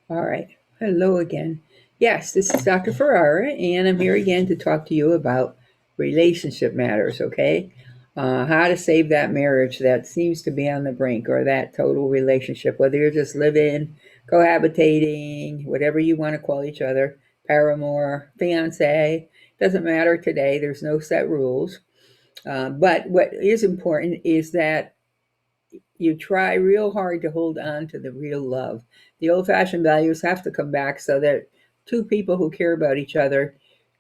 All right. Hello again. Yes, this is Dr. Ferrara, and I'm here again to talk to you about relationship matters, okay? How to save that marriage that seems to be on the brink or that total relationship, whether you're just living, cohabitating, whatever you want to call each other, paramour, fiance, doesn't matter today. There's no set rules. But what is important is that you try real hard to hold on to the real love. The old fashioned values have to come back so that two people who care about each other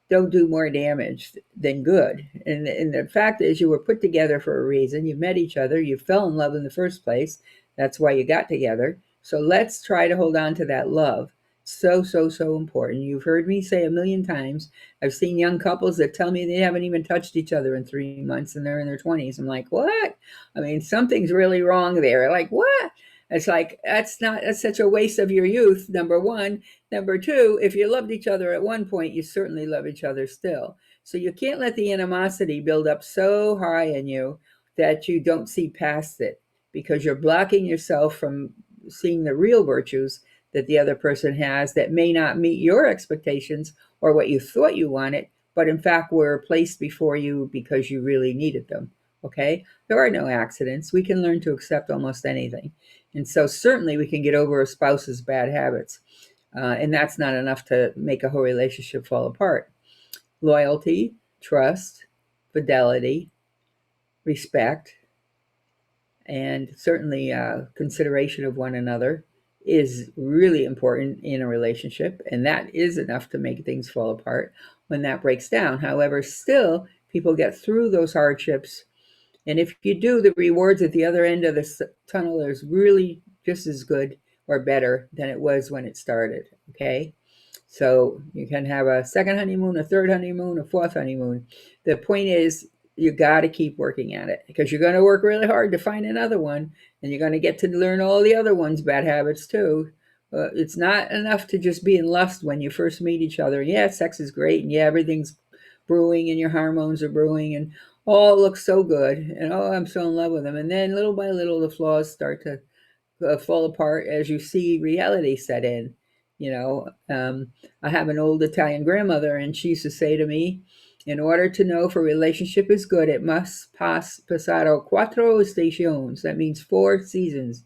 don't do more damage than good. And the fact is, you were put together for a reason. You met each other, you fell in love in the first place. That's why you got together. So let's try to hold on to that love. So, so, so important. You've heard me say a million times. I've seen young couples that tell me they haven't even touched each other in 3 months and they're in their 20s. I'm like, what? I mean, something's really wrong there. Like, what? It's like, that's such a waste of your youth, number one. Number two, if you loved each other at one point, you certainly love each other still. So you can't let the animosity build up so high in you that you don't see past it because you're blocking yourself from seeing the real virtues that the other person has that may not meet your expectations or what you thought you wanted, but in fact were placed before you because you really needed them. Okay? There are no accidents. We can learn to accept almost anything. And so certainly we can get over a spouse's bad habits. And that's not enough to make a whole relationship fall apart. Loyalty, trust, fidelity, respect, and certainly consideration of one another is really important in a relationship. And that is enough to make things fall apart when that breaks down. However, still, people get through those hardships. And if you do, the rewards at the other end of the tunnel is really just as good or better than it was when it started. Okay. So you can have a second honeymoon, a third honeymoon, a fourth honeymoon. The point is, you got to keep working at it because you're going to work really hard to find another one, and you're going to get to learn all the other one's bad habits too. It's not enough to just be in lust when you first meet each other. Yeah, sex is great, and yeah, everything's brewing, and your hormones are brewing, and all looks so good, and oh, I'm so in love with them. And then little by little, the flaws start to fall apart as you see reality set in. You know, I have an old Italian grandmother, and she used to say to me, in order to know if a relationship is good, it must passato cuatro estaciones. That means 4 seasons.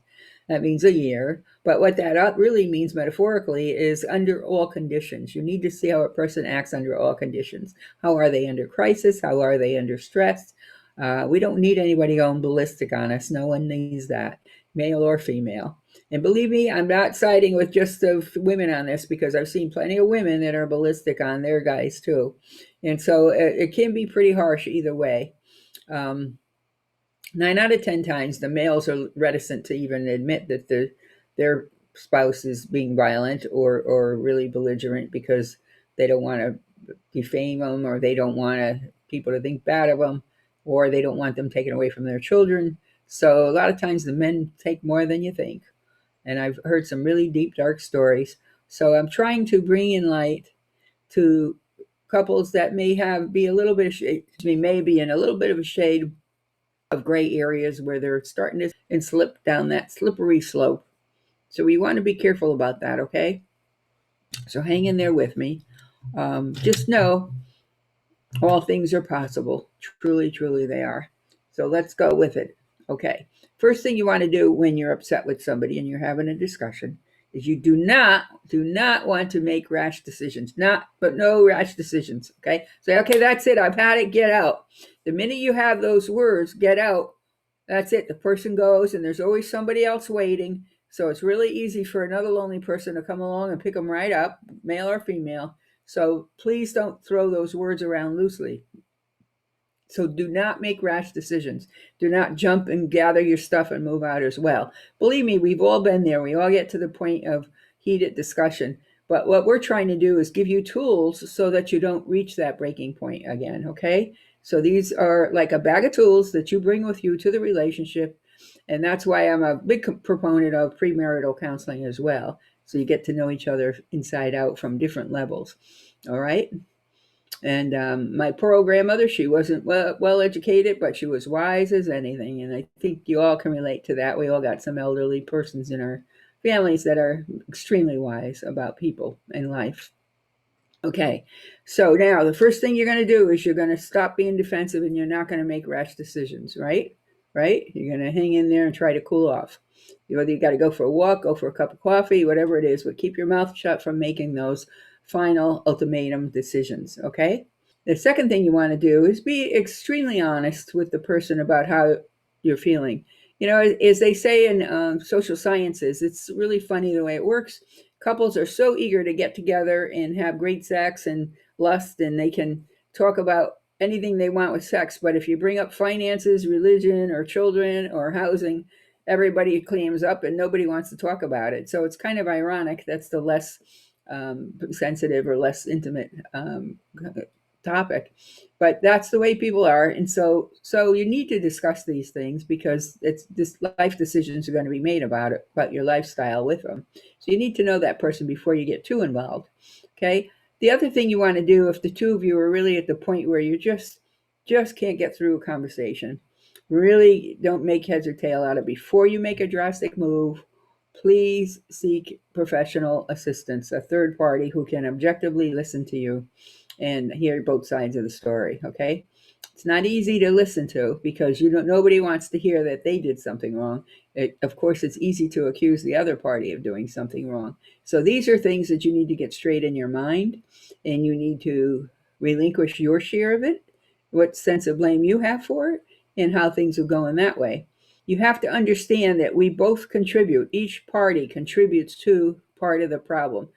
That means a year. But what that really means metaphorically is under all conditions. You need to see how a person acts under all conditions. How are they under crisis? How are they under stress? We don't need anybody going ballistic on us. No one needs that, male or female. And believe me, I'm not siding with just the women on this because I've seen plenty of women that are ballistic on their guys too. And so it can be pretty harsh either way. 9 out of 10 times, the males are reticent to even admit that their spouse is being violent or really belligerent because they don't want to defame them or they don't want people to think bad of them or they don't want them taken away from their children. So a lot of times the men take more than you think. And I've heard some really deep, dark stories. So I'm trying to bring in light to couples that be a little bit of shade, may be in a little bit of a shade of gray areas where they're starting to and slip down that slippery slope. So we want to be careful about that, okay? So hang in there with me. Just know all things are possible. Truly, truly they are. So let's go with it. Okay. First thing you want to do when you're upset with somebody and you're having a discussion is you do not want to make rash decisions. No rash decisions. Okay. Say, okay, that's it. I've had it. Get out. The minute you have those words, get out, that's it. The person goes and there's always somebody else waiting. So it's really easy for another lonely person to come along and pick them right up, male or female. So please don't throw those words around loosely. So do not make rash decisions. Do not jump and gather your stuff and move out as well. Believe me, we've all been there. We all get to the point of heated discussion. But what we're trying to do is give you tools so that you don't reach that breaking point again, okay? So these are like a bag of tools that you bring with you to the relationship. And that's why I'm a big proponent of premarital counseling as well. So you get to know each other inside out from different levels. All right? And my poor old grandmother, she wasn't well educated, but she was wise as anything. And I think you all can relate to that. We all got some elderly persons in our families that are extremely wise about people and life. Okay, so now the first thing you're going to do is you're going to stop being defensive and you're not going to make rash decisions, right? Right? You're going to hang in there and try to cool off. Whether you got to go for a walk, go for a cup of coffee, whatever it is, but keep your mouth shut from making those final ultimatum decisions, okay? The second thing you want to do is be extremely honest with the person about how you're feeling. As they say in social sciences, it's really funny the way it works. Couples are so eager to get together and have great sex and lust, and they can talk about anything they want with sex. But if you bring up finances, religion, or children, or housing, everybody clams up and nobody wants to talk about it. So it's kind of ironic that's the less sensitive or less intimate topic, but that's the way people are. And so you need to discuss these things because it's this life decisions are going to be made about your lifestyle with them. So you need to know that person before you get too involved. Okay, the other thing you want to do, if the two of you are really at the point where you just can't get through a conversation, really don't make heads or tail out of it. Before you make a drastic move, please seek professional assistance, a third party who can objectively listen to you and hear both sides of the story. Okay, it's not easy to listen to because nobody wants to hear that they did something wrong. Of course, it's easy to accuse the other party of doing something wrong. So these are things that you need to get straight in your mind, and you need to relinquish your share of it, what sense of blame you have for it, and how things will go in that way. You have to understand that we both contribute. Each party contributes to part of the problem.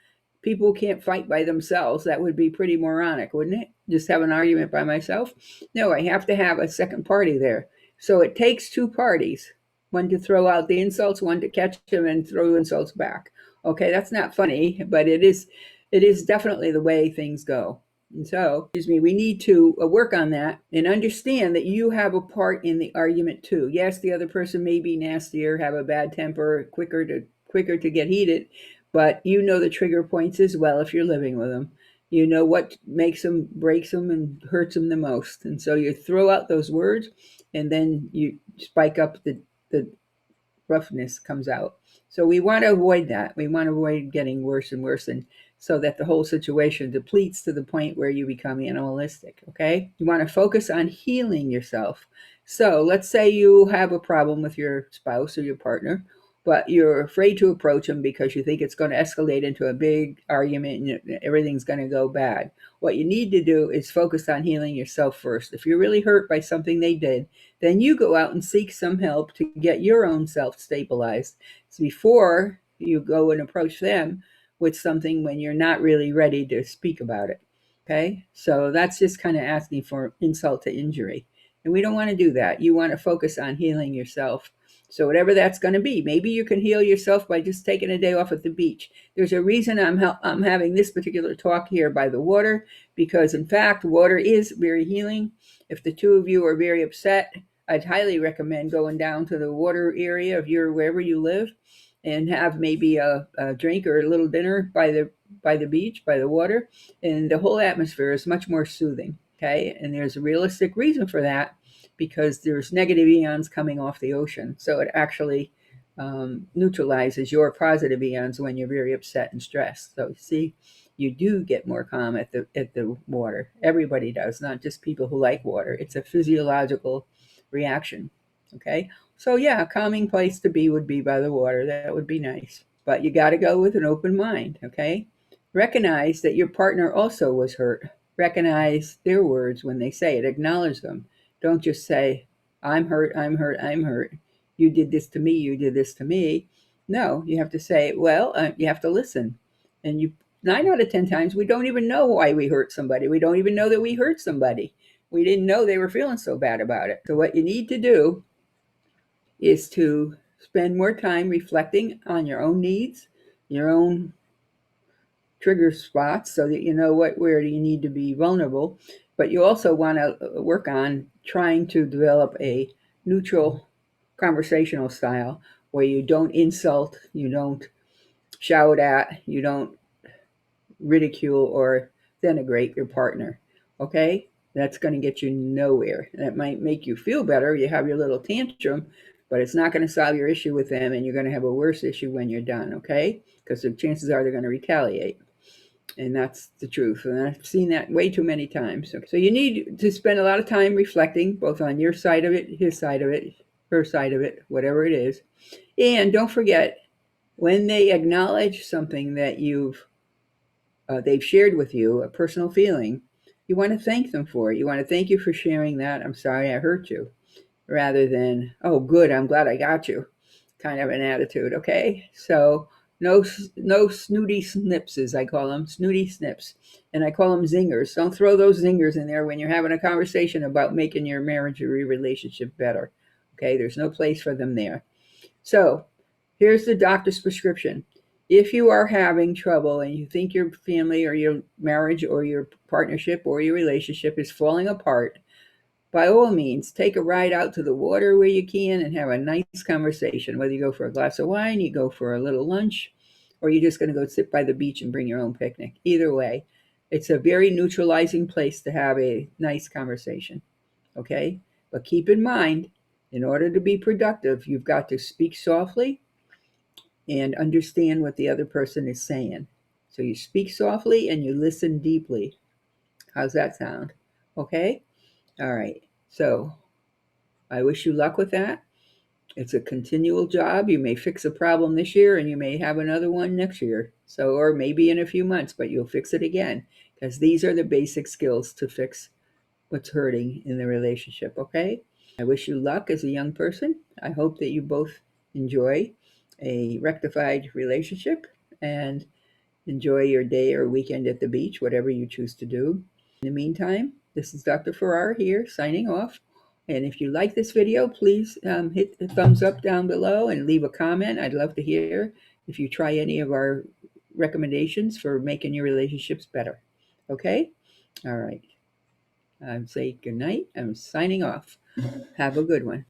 People can't fight by themselves. That would be pretty moronic, wouldn't it? Just have an argument by myself? No, I have to have a second party there. So it takes two parties, one to throw out the insults, one to catch them and throw insults back. Okay, that's not funny, but it is definitely the way things go. And so, excuse me, we need to work on that and understand that you have a part in the argument too. Yes, the other person may be nastier, have a bad temper, quicker to get heated, but you know the trigger points as well if you're living with them. You know what makes them, breaks them, and hurts them the most. And so you throw out those words, and then you spike up the roughness comes out. So we want to avoid that. We want to avoid getting worse and worse, and so that the whole situation depletes to the point where you become animalistic. Okay, you want to focus on healing yourself. So let's say you have a problem with your spouse or your partner, but you're afraid to approach them because you think it's going to escalate into a big argument and everything's going to go bad. What you need to do is focus on healing yourself first. If you're really hurt by something they did, then you go out and seek some help to get your own self stabilized before you go and approach them with something when you're not really ready to speak about it. Okay, so that's just kind of asking for insult to injury. And we don't want to do that. You want to focus on healing yourself. So whatever that's going to be, maybe you can heal yourself by just taking a day off at the beach. There's a reason I'm having this particular talk here by the water, because in fact, water is very healing. If the two of you are very upset, I'd highly recommend going down to the water area of wherever you live, and have maybe a drink or a little dinner by the beach, by the water, and the whole atmosphere is much more soothing. Okay, and there's a realistic reason for that, because there's negative ions coming off the ocean, so it actually neutralizes your positive ions when you're very upset and stressed. So see, you do get more calm at the water. Everybody does, not just people who like water. It's a physiological reaction. Okay, so yeah, a calming place to be would be by the water. That would be nice, but you got to go with an open mind. Okay, recognize that your partner also was hurt. Recognize their words when they say it. Acknowledge them. Don't just say, I'm hurt, I'm hurt, I'm hurt. You did this to me, you did this to me. No, you have to say, well, you have to listen. And 9 out of 10 times, we don't even know why we hurt somebody. We don't even know that we hurt somebody. We didn't know they were feeling so bad about it. So what you need to do is to spend more time reflecting on your own needs, your own trigger spots, so that you know where you need to be vulnerable. But you also want to work on trying to develop a neutral conversational style where you don't insult, you don't shout at, you don't ridicule or denigrate your partner. Okay? That's going to get you nowhere. That might make you feel better. You have your little tantrum, but it's not going to solve your issue with them, and you're going to have a worse issue when you're done, okay? Because the chances are they're going to retaliate. And that's the truth. And I've seen that way too many times. So you need to spend a lot of time reflecting, both on your side of it, his side of it, her side of it, whatever it is. And don't forget, when they acknowledge something that they've shared with you, a personal feeling, you want to thank them for it. You want to thank you for sharing that. I'm sorry I hurt you, rather than, oh, good, I'm glad I got you, kind of an attitude. Okay, so no snooty snips, as I call them, snooty snips, and I call them zingers. Don't throw those zingers in there when you're having a conversation about making your marriage or your relationship better. Okay, there's no place for them there. So here's the doctor's prescription. If you are having trouble and you think your family or your marriage or your partnership or your relationship is falling apart, by all means, take a ride out to the water where you can and have a nice conversation. Whether you go for a glass of wine, you go for a little lunch, or you're just going to go sit by the beach and bring your own picnic. Either way, it's a very neutralizing place to have a nice conversation. Okay? But keep in mind, in order to be productive, you've got to speak softly and understand what the other person is saying. So you speak softly and you listen deeply. How's that sound? Okay? All right. So I wish you luck with that. It's a continual job. You may fix a problem this year and you may have another one next year. So, or maybe in a few months, but you'll fix it again, because these are the basic skills to fix what's hurting in the relationship. Okay? I wish you luck as a young person. I hope that you both enjoy a rectified relationship and enjoy your day or weekend at the beach, whatever you choose to do. In the meantime, this is Dr. Ferrara here, signing off. And if you like this video, please hit the thumbs up down below and leave a comment. I'd love to hear if you try any of our recommendations for making your relationships better. Okay? All right. I'm saying good night. I'm signing off. Have a good one.